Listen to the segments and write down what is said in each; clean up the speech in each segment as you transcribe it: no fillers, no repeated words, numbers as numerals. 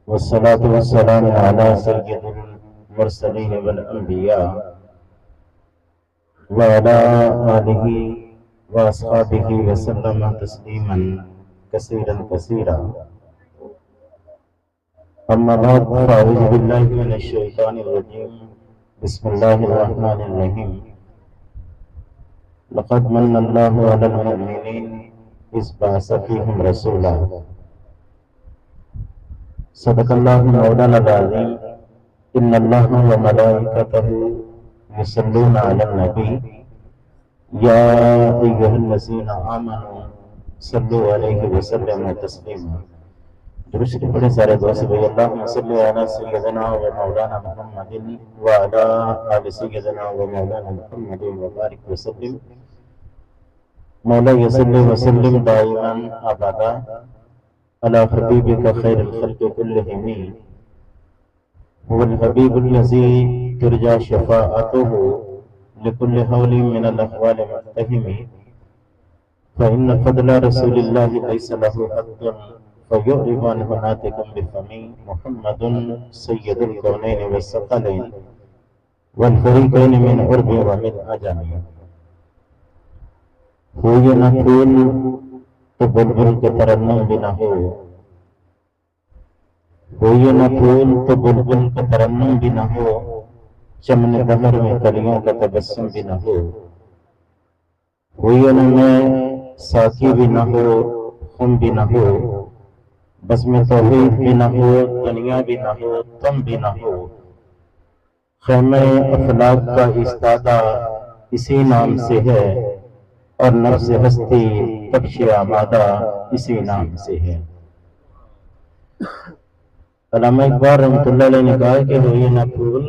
والصلاة والسلام على سيد المرسلين والأنبياء وعلى آله وأصحابه وسلم تسليما كثيرا كثيرا. أما بعد فأعوذ بالله من الشيطان الرجيم. بسم الله الرحمن الرحيم. لقد من الله على المؤمنين إذ بعث فيهم رسولا. صدق اللہ مولانا العظیم. ان اللہ وملائکتہ یصلون علی النبی یا ایھا الذین آمنوا صلوا علیہ وسلموا تسلیما. درود بڑے سارے دوست بھائی. اللہم صلی علی سیدنا و مولانا محمد وعلی آل سیدنا و مولانا محمد وبارک وسلم. مولا یصلی وسلم دائما ابدا على حبيبك خير الخلق كلهم. هو الحبيب الذي ترجى شفاعته لكل حول من الأحوال مقتهم. فإن فضل رسول الله ليس له حد فيعرب عنه ناطق بفمه. محمد سيد الكونين والثقلين والفريقين من عرب ومن عجم. هو نخول تو بلبل کے ترنم بھی نہ ہو یہ نہ پھول تو بلبل کا ترنم بھی نہ ہو. چمن دہر میں کلیوں کا تبسم بھی نہ ہو یہ نہ میں ساقی بھی نہ ہو خم بھی نہ ہو. بس میں توحید بھی نہ ہو دنیا بھی نہ ہو تم بھی نہ ہو. خیمہ افلاک کا استادہ اسی نام سے ہے اور نفس ہستی تبش آمادہ اسی نام سے ہے. علامہ اقبال رحمۃ اللہ علیہ نے کہا کہ ہوئی نہ پھول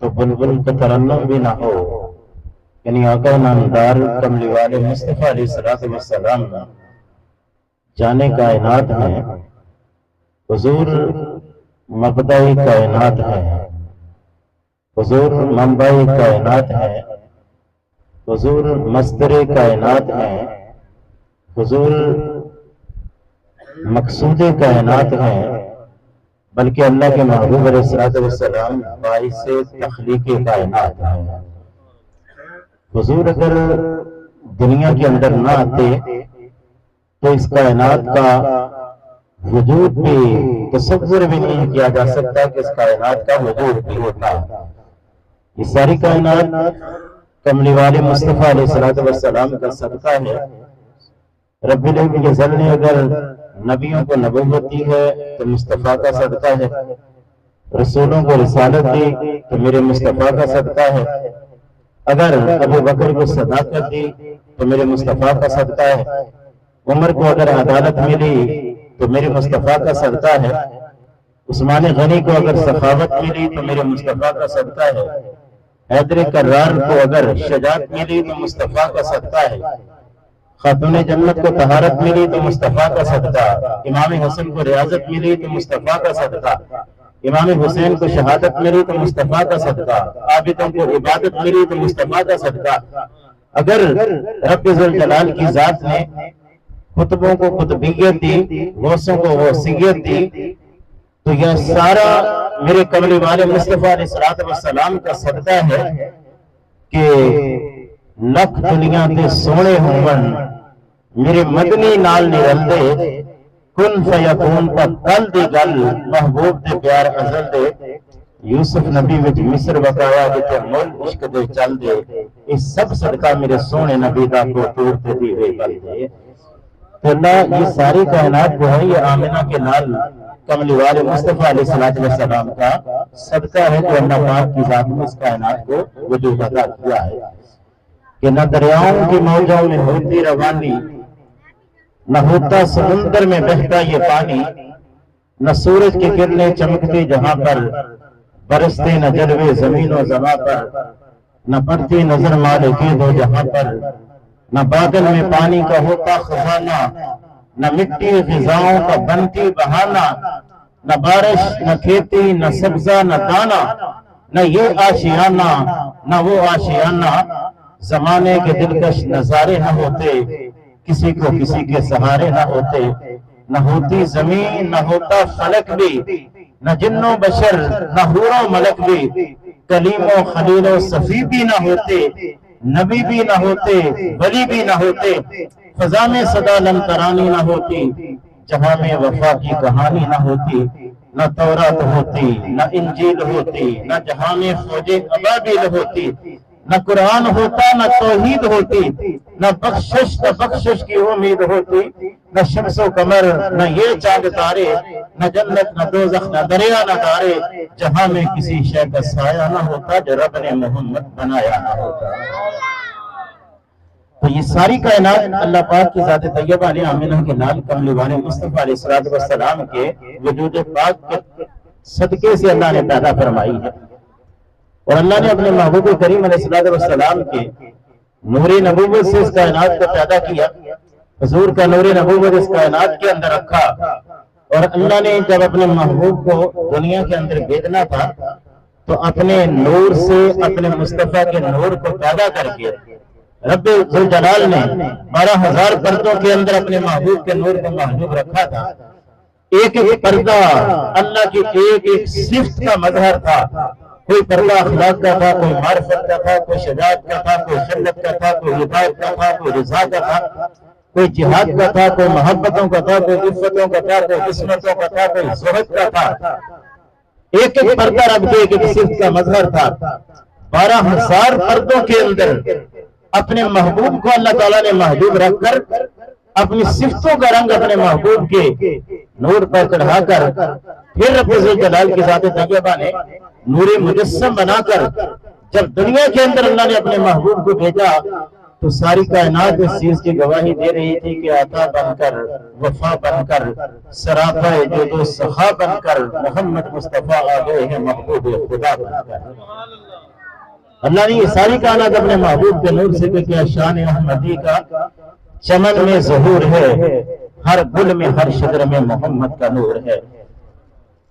تو بلبل کا ترنم بھی نہ ہو. یعنی آقا نامدار کملی والے مصطفیٰ علیہ السلام جانے کائنات ہیں. حضور مبدأ کائنات ہے. حضور منبع کائنات ہے. حضور مصدر کائنات ہیں. حضور مقصود کائنات ہیں. بلکہ اللہ کے محبوب علیہ السلام باعث تخلیق کائنات ہیں. حضور اگر دنیا کے اندر نہ آتے تو اس کائنات کا وجود بھی تصور بھی نہیں کیا جا سکتا کہ اس کائنات کا وجود بھی ہوتا. یہ ساری کائنات کملی والے مصطفیٰ علیہ السلام کا صدقہ ہے. رب الجل نے اگر نبیوں کو نبوت دی ہے تو مصطفیٰ کا صدقہ ہے. رسولوں کو رسالت دی تو میرے مصطفیٰ کا صدقہ ہے. اگر ابو بکر کو صداقت دی تو میرے مصطفیٰ کا صدقہ ہے. عمر کو اگر عدالت ملی تو میرے مصطفیٰ کا صدقہ ہے. عثمان غنی کو اگر سخاوت ملی تو میرے مصطفیٰ کا صدقہ ہے. حیدر کرار کو اگر شجاعت ملی تو مصطفیٰ کا صدقہ ہے. خاتون جنت کو طہارت ملی تو مصطفیٰ کا صدقہ. امام حسن کو ریاضت ملی تو مصطفیٰ کا صدقہ. امام حسین کو شہادت ملی تو مصطفیٰ کا صدقہ. عابدوں کو عبادت ملی تو مصطفیٰ کا صدقہ. اگر رب ذوالجلال کی ذات نے قطبوں کو قطبیت دی غوثوں کو غوثیت دی تو یہ سارا میرے کملی والے مصطفیٰ علیہ السلام کا صدقہ ہے کہ لکھ دنیا دے سونے ہون میرے مدنی نال نرل دے کن فیکون پر دل دی گل محبوب دے پیار ازل دے. یوسف نبی وچ مصر بقایا جتے مول عشق دے چل دے. اس سب صدقہ میرے سونے نبی دا کو تور تے دی ہوئے گل دے. تو اللہ یہ ساری کائنات جو ہے یہ آمنہ کے نال کملی والے مصطفیٰ علیہ السلام کا صدقہ ہے جو اللہ پاک کی ذات میں اس کائنات کو وجود عطا کیا ہے کہ نہ دریاؤں کی موجوں میں ہوتی روانی نہ ہوتا سمندر میں بہتا یہ پانی. نہ سورج کی کرنیں چمکتی جہاں پر برستے نہ جلوے زمین و زماں پر. نہ پڑتی نظر مالکی دو جہاں پر. نہ بادل میں پانی کا ہوتا خزانہ. نہ مٹی غذاؤں کا بنتی بہانہ. نہ بارش نہ کھیتی نہ سبزہ نہ دانا. نہ یہ آشیانہ نہ وہ آشیانہ. زمانے کے دلکش نظارے نہ ہوتے کسی کو کسی کے سہارے نہ ہوتے. نہ ہوتی زمین نہ ہوتا فلک بھی نہ جن و بشر نہ حور و ملک بھی، کلیم و خلیل و صفی بھی نہ ہوتے، نبی بھی نہ ہوتے، ولی بھی نہ ہوتے، فضا میں صدا لم ترانی نہ ہوتی، جہاں میں وفا کی کہانی نہ ہوتی، نہ تورات ہوتی، نہ انجیل ہوتی، نہ جہاں میں فوج ابابیل ہوتی، نہ قرآن ہوتا، نہ توحید ہوتی، نہ بخشش کی امید ہوتی، نہ شمس و قمر، نہ یہ چاند تارے، نہ جنت نہ دوزخ نہ دریا نہ دارے، جہاں میں کسی شے کا سایہ نہ ہوتا جو رب نے محمد بنایا نہ ہوتا۔ تو یہ ساری کائنات اللہ پاک کی ذات طیبہ نے آمنہ کے لال کملی مصطفیٰ علیہ السلام کے وجود پاک کے صدقے سے اللہ نے پیدا فرمائی ہے، اور اللہ نے اپنے محبوب کریم علیہ السلام کے نور نبوت سے اس کائنات کو پیدا کیا، حضور کا نور نبوت اس کائنات کے اندر رکھا، اور اللہ نے جب اپنے محبوب کو دنیا کے اندر بھیجنا تھا تو اپنے نور سے اپنے مصطفیٰ کے نور کو پیدا کر کے رب ذوالجلال نے 12,000 پردوں کے اندر اپنے محبوب کے نور کو محجوب رکھا تھا۔ ایک ایک پردہ اللہ کی ایک ایک صفت کا مظہر تھا، کوئی پردہ اخلاق کا تھا، کوئی معرفت کا تھا، کوئی شجاعت کا تھا، کوئی خلت کا تھا، کوئی ہدایت کا تھا، کوئی رضا کا تھا، کوئی جہاد کا تھا، کوئی محبتوں کا تھا، کوئی عفتوں کا تھا، کوئی قسمتوں کا تھا، کوئی زہد کا تھا۔ ایک ایک پردہ رب کے ایک ایک صفت کا مظہر تھا۔ 12,000 پردوں کے اندر اپنے محبوب کو اللہ تعالیٰ نے محجوب رکھ کر اپنی صفتوں کا رنگ اپنے محبوب کے نور پر چڑھا کر پھر رب ذوالجلال کی ذات طیبہ نے نور مجسم بنا کر جب دنیا کے اندر اللہ نے اپنے محبوب کو بھیجا تو ساری کائنات اس چیز کی گواہی دے رہی تھی کہ عطا بن کر، وفا بن کر، سراپا جود و سخا بن کر محمد مصطفیٰ آ گئے ہیں محبوب خدا بن کر۔ اللہ نے یہ ساری کائنات اپنے محبوب کے نور سے کیا شان احمدی کا چمن میں ظہور ہے، ہر گل میں ہر شجر میں محمد کا نور ہے۔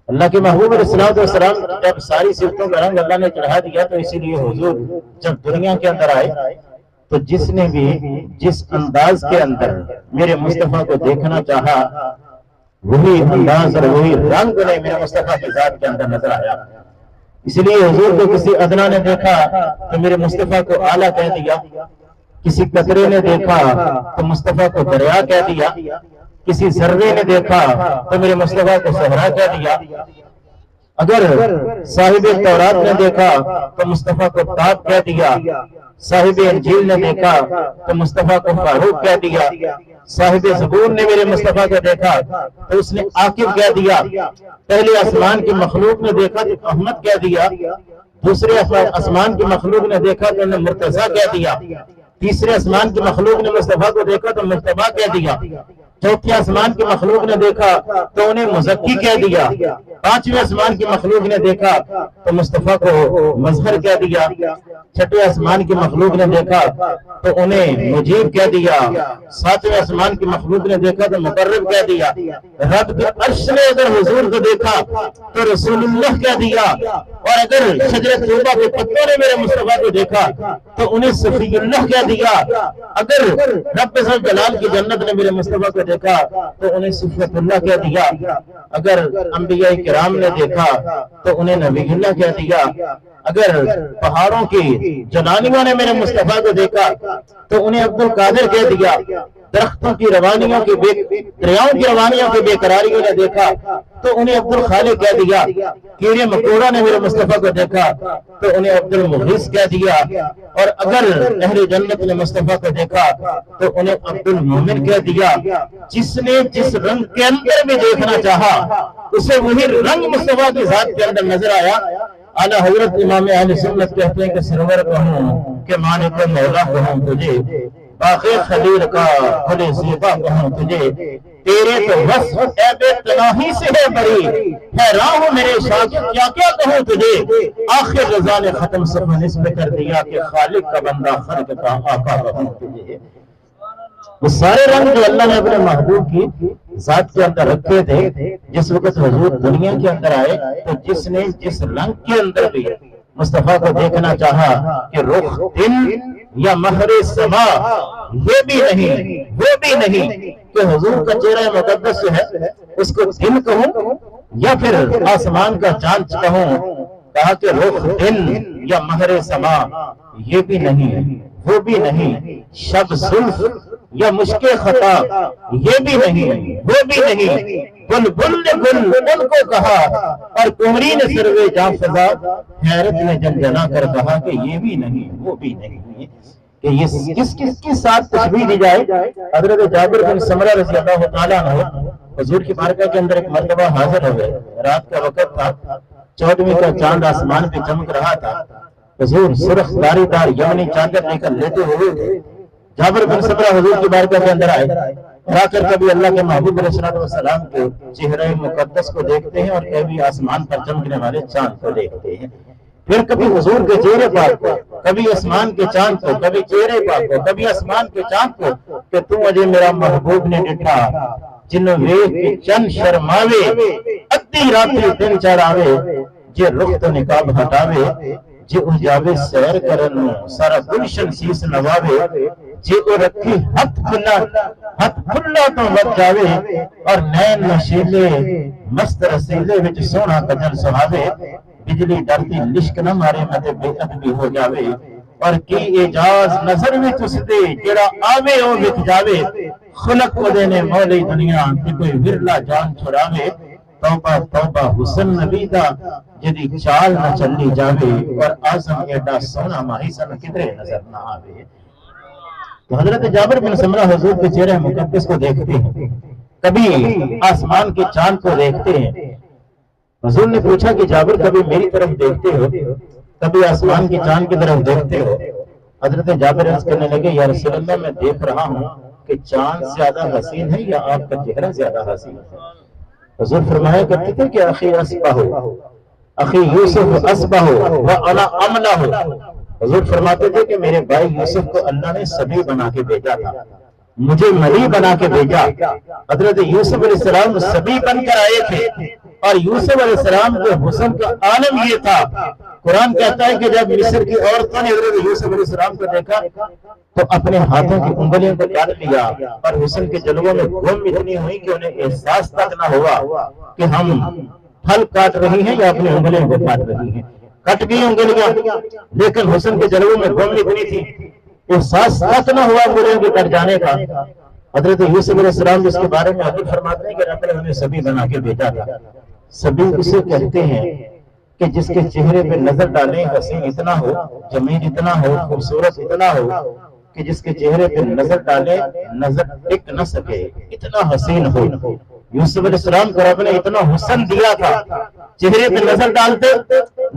اللہ کے محبوب علیہ السلام جب ساری صفتوں کا رنگ اللہ نے چڑھا دیا تو اسی لیے حضور جب دنیا کے اندر آئے تو جس نے بھی جس انداز کے اندر میرے مصطفیٰ کو دیکھنا چاہا وہی انداز اور وہی رنگ نے میرے مصطفیٰ کی ذات کے اندر نظر آیا۔ اس لیے حضور کو کسی ادنا نے دیکھا تو میرے مصطفیٰ کو اعلیٰ کہہ دیا، کسی قطرے نے دیکھا تو مصطفیٰ کو دریا کہہ دیا، کسی ذرے نے دیکھا تو میرے مصطفیٰ کو صحرا کہہ دیا، اگر صاحب تورات نے دیکھا تو مصطفیٰ کو تاب کہہ دیا، صاحب انجیل نے دیکھا تو مصطفیٰ کو فاروق کہہ دیا، صاحب زبور نے میرے مصطفیٰ کو دیکھا تو اس نے عاقب کہہ دیا، پہلے آسمان کی مخلوق نے دیکھا تو احمد کہہ دیا، دوسرے آسمان کی مخلوق نے دیکھا تو انہیں مرتضیٰ کہہ دیا، تیسرے آسمان کی مخلوق نے مصطفیٰ کو دیکھا تو مجتبیٰ کہہ دیا، چوتھے آسمان کی مخلوق نے دیکھا تو انہیں مزکی کہہ دیا، پانچویں آسمان کی مخلوق نے دیکھا تو مصطفیٰ کو مظہر کہہ دیا، چھٹے آسمان کی مخلوق نے دیکھا تو انہیں مجیب کہہ دیا، ساتویں آسمان کی مخلوق نے دیکھا تو مقرب کہہ دیا، رب کے عرش نے اگر حضور کو دیکھا تو رسول اللہ کہہ دیا، اور اگر شجرۃ طوبہ کے پتوں نے میرے مصطفیٰ کو دیکھا تو انہیں صفی اللہ کہہ دیا، اگر رب ذوالجلال کی جنت نے میرے مصطفیٰ کو دیکھا تو انہیں صفوت اللہ کہہ دیا، اگر انبیاء کرام نے دیکھا تو انہیں نبی اللہ کہہ دیا، اگر پہاڑوں کی جنانیوں نے میرے مصطفیٰ کو دیکھا تو انہیں عبد القادر کہہ دیا، درختوں کی روانیوں کی دریاؤں کی روانیوں کی بے قراریوں نے دیکھا تو انہیں عبد الخالق کہہ دیا، کیڑے مکوڑا نے میرے مصطفیٰ کو دیکھا تو انہیں عبد المغیث کہہ دیا، اور اگر اہل جنت نے مصطفیٰ کو دیکھا تو انہیں عبد المومن کہہ دیا۔ جس نے جس رنگ کے اندر بھی دیکھنا چاہا اسے وہی رنگ مصطفیٰ کی ذات کے اندر نظر آیا۔ اعلیٰ حضرت امام اہل سنت کہتے ہیں کہ سرور کہوں کہ مالک مولا کہوں تجھے، باغ خلیل کا بڑے زیبا کہوں تجھے، تیرے تو وصف عیب تناہی سے ہے بری، حیران ہوں میرے شاگرد کیا کیا کہوں تجھے، آخر رضا نے ختم سب نسب کر دیا کہ خالق کا بندہ خلق کا آقا کہوں تجھے۔ وہ سارے رنگ جو اللہ نے اپنے محبوب کی ذات کے اندر رکھے تھے، جس وقت حضور دنیا کے اندر آئے تو جس نے جس رنگ کے اندر بھی مصطفیٰ کو دیکھنا چاہا کہ رخ دل یا مہر سما، یہ بھی نہیں وہ بھی نہیں کہ حضور کا چہرہ مقدس جو ہے اس کو دل کہوں یا پھر آسمان کا چاند کہوں، کہا کہ رخ دل یا مہر سما، یہ بھی نہیں وہ بھی نہیں، شب زلف یا مشک خطا، یہ بھی نہیں وہ بھی نہیں، بلبل نے گل ان کو کہا، اور قمری نے سروے جاں فضا، حیرت میں جنجنا کر کہا کہ یہ بھی نہیں وہ بھی نہیں، کہ یہ کس کے ساتھ تشبیہ دی جائے۔ حضرت جابر بن سمرہ رضی اللہ تعالیٰ عنہ حضور کی بارگاہ کے اندر ایک مرتبہ حاضر ہوئے، رات کا وقت تھا، 14ویں کا چاند آسمان پہ چمک رہا تھا، حضور سرخ داری دار یمنی چادر لے کر لیتے ہوئے تھے۔ جابر بن سمرہ حضور کی بارگاہ کے اندر آئے، آ کر کبھی اللہ کے محبوب علیہ السلام کے چہرے مقدس کو دیکھتے ہیں اور کبھی آسمان پر چمکنے والے چاند کو دیکھتے ہیں، پھر کبھی حضور کے چہرے پاک کو، کبھی آسمان کے چاند کو، کبھی چہرے پاک کو، کبھی آسمان کے چاند کو، کہ تو مجھے میرا محبوب نے ڈٹھا، جن ویک کے چند شرماوے، ادھی راتری دن چراوے، جے رخ تو نقاب ہٹاوے، جے اجاوے سیر کرن سارا گلشن سیس نواوے، جے او رکھی ہتھ کھلا تو وقت جاوے، اور نین نشیلے مست رسیلے وچ سونا کجل سہاوے، بجلی ڈرتی لشک نہ مارے مدے بے ادبی ہو جاوے، اور کی اعجاز نظر وچ اس دے جڑا آوے او وچ جاوے، خلق کو دینے مولی دنیا کہ کوئی ورلا جان چھڑاوے، توبہ توبہ حسن نبی دا جدی چال نہ چلی جاوے، اور آزم ایڈا سونا ماہی سن کدرے نظر نہ آوے۔ تو حضرت جابر بن سمرہ حضور کے چہرے مقدس کو دیکھتے ہیں، کبھی آسمان کے چاند کو دیکھتے ہیں۔ حضور نے پوچھا کہ جابر کبھی میری طرف دیکھتے ہو، کبھی آسمان کے چاند کی طرف دیکھتے ہو؟ حضرت جابر عرض کرنے لگے، یا رسول اللہ میں دیکھ رہا ہوں کہ چاند زیادہ حسین ہے یا آپ کا چہرہ زیادہ حسین ہے؟ حضور فرمایا کرتے تھے کہ اخی یوسف اسبہ وانا املہ، حضور فرماتے تھے کہ میرے بھائی یوسف کو اللہ نے سبی بنا کے بھیجا تھا، مجھے ملی بنا کے بھیجا۔ حضرت یوسف علیہ السلام سبی بن کر آئے تھے، اور یوسف علیہ السلام کے حسن کا عالم یہ تھا، قرآن کہتا ہے کہ جب مصر کی عورتوں نے حضرت یوسف علیہ السلام کو دیکھا تو اپنے ہاتھوں کی انگلیوں کو کاٹ لیا، اور حسن کے جلووں میں گم اتنی ہوئی کہ انہیں احساس تک نہ ہوا کہ ہم پھل کاٹ رہی ہیں یا اپنی انگلیوں کو کاٹ رہی ہیں۔ کٹ گئی انگلیاں، لیکن حسن کے جلووں میں گم اتنی تھی، احساس تک نہ ہوا انگلیوں کے کٹ جانے کا۔ حضرت یوسف علیہ السلام جس کے بارے میں حضور فرماتے ہیں کہ رب نے انہیں سبی بنا کے بھیجا تھا۔ سبی اسے کہتے ہیں کہ جس کے چہرے پہ نظر ڈالیں حسین اتنا ہو، جمیل اتنا ہو، خوبصورت اتنا ہو کہ جس کے چہرے پہ نظر ڈالیں نظر ٹک نہ سکے، اتنا حسین ہو۔ یوسف علیہ السلام کو رب نے اتنا حسن دیا تھا، چہرے پہ نظر ڈالتے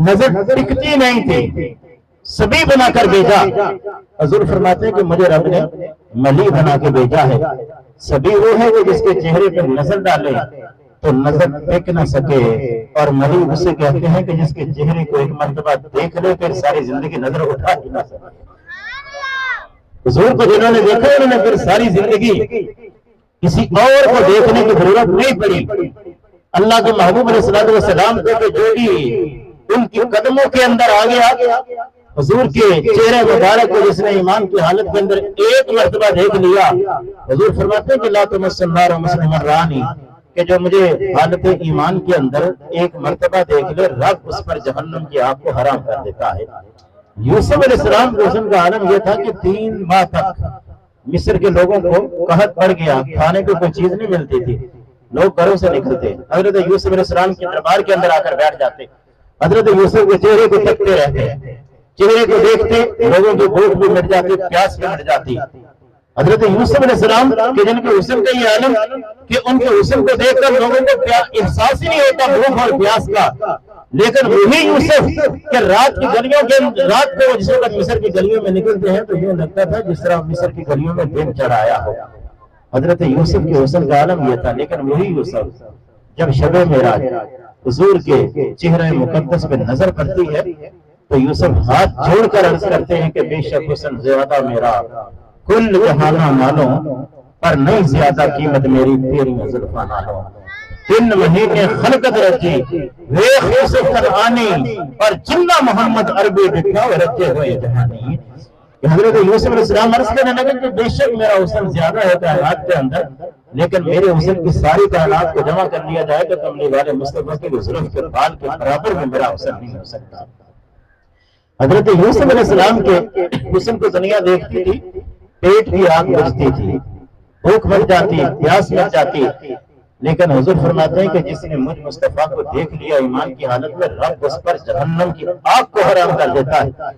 نظر ٹکتی نہیں تھی، سبی بنا کر بھیجا۔ حضور فرماتے ہیں کہ مجھے رب نے ملی بنا کے بھیجا ہے۔ سبی وہ ہے کہ جس کے چہرے پہ نظر ڈالے تو نظر ٹک نہ سکے، اور ملی اسے کہتے ہیں کہ جس کے چہرے کو ایک مرتبہ دیکھ لے پھر ساری زندگی نظر اٹھا ہی نہ سکے۔ حضور کو جنہوں نے دیکھا انہوں نے پھر ساری زندگی کسی اور کو دیکھنے کی ضرورت نہیں پڑی۔ اللہ کے محبوب علیہ السلام کو جو بھی ان کی قدموں کے اندر آ گیا، حضور کے چہرے مبارک کو جس نے ایمان کی حالت کے اندر ایک مرتبہ دیکھ لیا، حضور فرماتے ہیں کہ لا تمس النار مسلم رانی، کہ جو مجھے حالت ایمان کے اندر ایک مرتبہ دیکھ لے رب اس پر جہنم کی آگ کو حرام کر دیتا ہے۔ یوسف علیہ السلام کے حسن کا عالم یہ تھا کہ 3 ماہ تک مصر کے لوگوں کو قحط پڑ گیا، کھانے کو کوئی چیز نہیں ملتی تھی، لوگ گھروں سے نکلتے، حضرت یوسف علیہ السلام کے دربار کے اندر آ کر بیٹھ جاتے، حضرت یوسف کے چہرے کو تکتے رہتے، چہرے کو دیکھتے لوگوں کی بھوک بھی مٹ جاتی، پیاس بھی مٹ جاتی۔ حضرت یوسف علیہ السلام کہ جن کے حسن کا یہ عالم کہ ان کے حسن کو دیکھ کر لوگوں کو احساس ہی نہیں ہوتا بھوک اور پیاس کا، لیکن وہی یوسف کہ رات کی گلیوں کے رات کو جس وقت مصر کی گلیوں میں نکلتے ہیں تو یوں لگتا تھا جس طرح مصر کی گلیوں میں دن چڑھایا ہو۔ حضرت یوسف کے حسن کا عالم یہ تھا، لیکن وہی یوسف جب شب معراج حضور کے چہرے مقدس پہ نظر پڑتی ہے تو یوسف ہاتھ جوڑ کر عرض کرتے ہیں کہ بے شک حسن زیادہ میرا کل جہانا مانو، پر نہیں زیادہ قیمت میری تیری زلفاں نالو۔ 3 مہینے خلقت رچی ویخ یوسف کنعانی، اور جنہ محمد عربی بکھا رچے ہوئے جہانی۔ کہ حضرت یوسف علیہ السلام عرض کرنے لگے کہ بے شک میرا حسن زیادہ ہے کائنات کے اندر، لیکن میرے حسن کی ساری کائنات کو جمع کر لیا جائے تو کملی والے مصطفیٰ کے زلف کے بال کے برابر میں میرا حسن نہیں ہو سکتا۔ حضرت یوسف علیہ السلام کے حسن کو دنیا دیکھتی تھی، پیٹ کی آگ بجھتی تھی، بھوک مر جاتی، پیاس مر جاتی، لیکن حضور فرماتے ہیں کہ جس نے مجھ مصطفیٰ کو دیکھ لیا ایمان کی حالت میں، رب اس پر جہنم کی آگ کو حرام کر دیتا ہے۔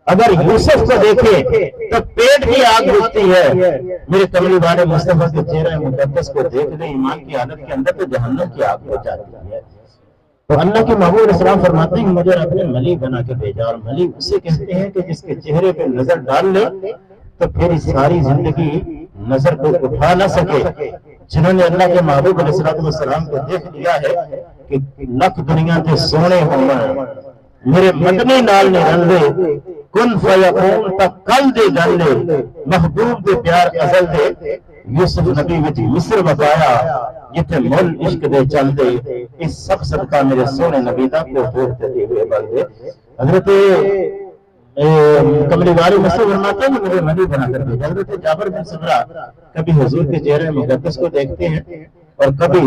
اگر یوسف کو دیکھے تو پیٹ کی آگ بجھتی ہے، میرے کملی والے مصطفیٰ کے چہرہ مقدس کو دیکھ لے ایمان کی حالت کے اندر تو جہنم کی آگ ہو جاتی ہے۔ تو اللہ کے محبوب علیہ السلام فرماتے ہیں کہ مجھے رب نے ملی بنا کے بھیجا، اور ملی اسے کہتے ہیں کہ جس کے چہرے پہ نظر ڈال لے تو پھر ساری زندگی نظر کو اٹھا نہ سکے۔ جنہوں نے اللہ کے محبوب علیہ السلام کو دیکھ لیا ہے کہ لکھ دنیا کے سونے ہوں میرے مدنی نال نے رن لے، کن فیکون تا کل دے گل دے، محبوب دے پیار ازل دے، یوسف نبی وچ مصر بتایا جتھے مل عشق دے چل دے، اس سب صدقہ میرے سونے نبی دا کو بھولتے دے ہوئے بل دے۔ حضرت کملی والے مصر فرماتے ہیں مجھے ملی بنا کر بھیجا۔ حضرت جابر بن سمرہ کبھی حضور کے چہرے مقدس کو دیکھتے ہیں اور کبھی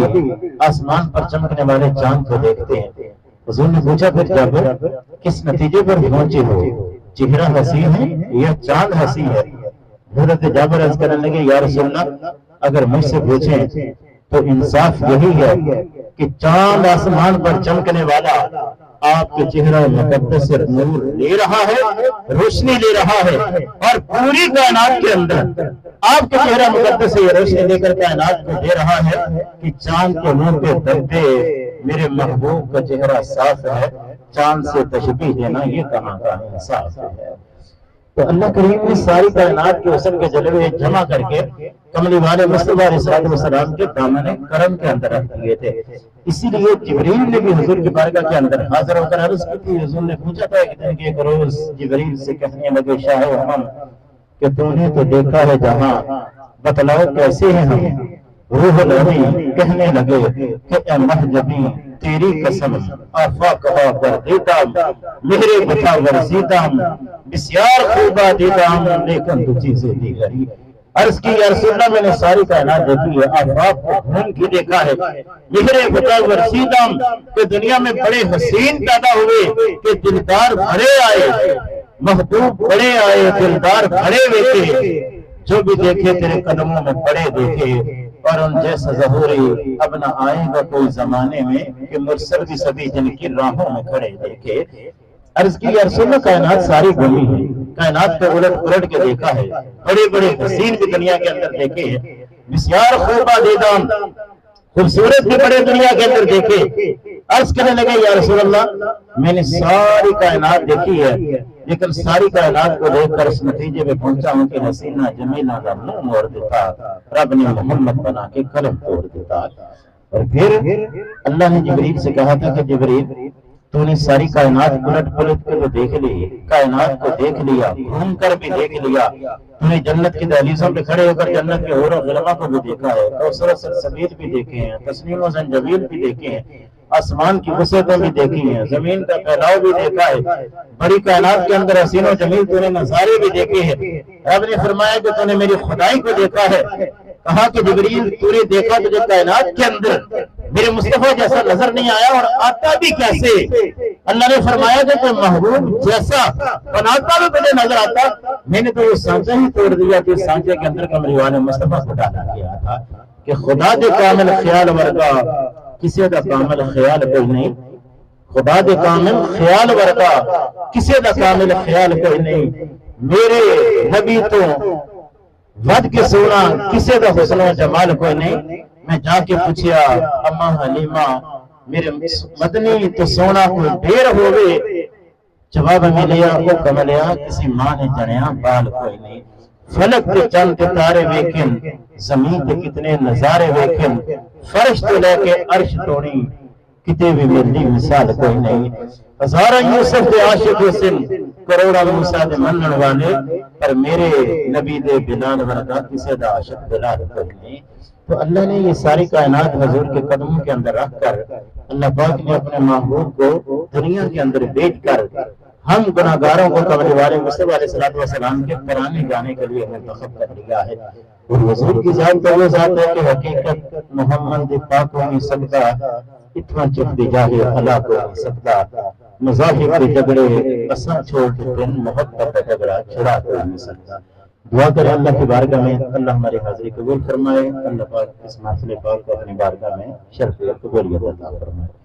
آسمان پر چمکنے والے چاند کو دیکھتے ہیں۔ حضور نے پوچھا پھر جابر کس نتیجے پر پہنچے ہو، چہرہ حسین ہے یا چاند حسین ہے؟ حضرت جابر عرض کرنے لگے یا رسول اللہ اگر مجھ سے پوچھیں تو انصاف یہی ہے کہ چاند آسمان پر چمکنے والا آپ کے چہرہ مقدس سے نور لے رہا ہے، روشنی لے رہا ہے، اور پوری کائنات کے اندر آپ کے چہرہ مقدس سے یہ روشنی لے کر کائنات کو دے رہا ہے کہ چاند کے نور پہ دبے میرے محبوب کا چہرہ صاف ہے، چاند سے تشبیہ دینا یہ کہاں کا انصاف ہے؟ تو اللہ کریم نے ساری کائنات کے حسن کے جلوے جمع کر کے کملی والے مصطفیٰ علیہ السلام کے دامن کرم کے اندر رکھ دیے تھے۔ اسی لیے جبریل نے بھی حضور کی بارگاہ کے اندر حاضر ہو کر عرض کی تھی۔ حضور نے پوچھا تھا کہ ایک روز جبریل سے کہنے لگے شاہ ہم کہ تو نے تو دیکھا ہے جہاں، بتلاؤ کیسے ہیں ہم؟ روح الامین کہنے لگے کہ اے محجبی تیری قسم آفاق ہوا کر دیتا میرے بتا ورزیدہ بسیار خوبہ دیتا لیکن تو چیزیں دیگری۔ عرض کی یا رسول اللہ میں نے ساری کائنات دیکھی ہے، آفاق کو گھوم کے دیکھا ہے، میرے بتا ورزیدہ کہ دنیا میں بڑے حسین پیدا ہوئے کہ دلدار بھرے آئے، محبوب بڑے آئے، دلدار بھرے ہوئے، جو بھی دیکھے تیرے قدموں میں پڑے دیکھے، اور ان جیسا ظہوری اب نہ آئے گا کوئی زمانے میں کہ مرسل بھی سبھی جن کی راہوں میں کھڑے دیکھے۔ عرض کی یا رسول اللہ کائنات ساری گھومی ہے، کائنات پہ الٹ کے دیکھا ہے، بڑے بڑے حسین بھی دنیا کے اندر دیکھے ہیں، بسیار خوبہ دیدام خوبصورت بھی بڑے دنیا کے اندر دیکھے۔ عرض کرنے لگے یا رسول اللہ میں نے ساری کائنات دیکھی ہے، لیکن ساری کائنات کو دیکھ کر اس نتیجے میں پہنچا ہوں کہ حسینہ جمیلہ کا منہ موڑ دیتا، رب نے محمد بنا کے قلم توڑ دیتا۔ اور پھر اللہ نے جبریل سے کہا تھا کہ جبریل تو نے ساری کائنات پلٹ کے تو دیکھ لی، کائنات کو دیکھ لیا، گھوم کر بھی دیکھ لیا، تو نے جنت کی دہلیزوں پہ کھڑے ہو کر جنت کے حور و غلمہ کو بھی دیکھا ہے، کوثر و سلسبیل بھی دیکھے ہیں، تسنیم و زنجبیل بھی دیکھے ہیں، آسمان کی وسعتیں بھی دیکھی ہیں، زمین کا پھیلاؤ بھی دیکھا ہے، بڑی کائنات کے اندر حسین و جمیل تو نے نظارے بھی دیکھے ہیں۔ رب نے فرمایا کہ تو نے میری خدائی کو دیکھا ہے۔ کہا کہ جبریل تو نے دیکھا تجھے کائنات کے اندر میرے مصطفیٰ جیسا نظر نہیں آیا، اور آتا بھی کیسے؟ اللہ نے فرمایا کہ تو محبوب جیسا بناتا بھی تجھے نظر آتا، میں نے تو وہ سانچہ ہی توڑ دیا کہ سانچے کے اندر کملی والے مصطفیٰ کو ڈالا گیا تھا کہ خدا دے کامل خیال ورگا کسی دا کامل خیال کوئی نہیں، خدا دے کامل خیال ورگا کسی دا کامل خیال کوئی نہیں، میرے نبی تو ود کے سونا کسی دا حسن و جمال کوئی نہیں۔ میں جا کے پوچھیا اما حلیمہ میرے مدنی تو سونا کوئی دیر ہوئے، جواب ملیا او کملیا کسی ماں نے جنیا بال کوئی نہیں۔ فلک تے چند تے تارے ویکھن، زمین تے کتنے نظارے ویکھن، فرش تو لے کے عرش توڑی کتے بھی ملی مثال کوئی نہیں۔ ہزارہ یوسف دے عاشق حسن، کروڑا موسیٰ دے منن والے، پر میرے نبی دے بلال ورگا کسے دا عاشق بلال کوئی نہیں۔ تو اللہ نے یہ ساری کائنات حضور کے قدموں کے اندر رکھ کر اللہ پاک نے اپنے محبوب کو دنیا کے اندر بیچ کر ہم گناہگاروں کو کملی والے مصطفیٰ علیہ السلام کے ترانے گانے کے لیے منتخب کر لیا ہے۔ اور حضور کی ذات تو وہ ذات ہے کہ حقیقت محمد پاک ہو نہیں سکتا، اتنا چپ دی جاہے اللہ کو نہیں سکتا، مذاہب کے جھگڑے قسم چھوڑ کے دن محبت کا جھگڑا چھڑا کر نہیں سکتا۔ دعا کریں اللہ کی بارگاہ میں اللہ ہماری حاضری قبول فرمائے، اللہ پاک اس محفل پاک کو اپنی بارگاہ میں شرف قبولیت عطا فرمائے۔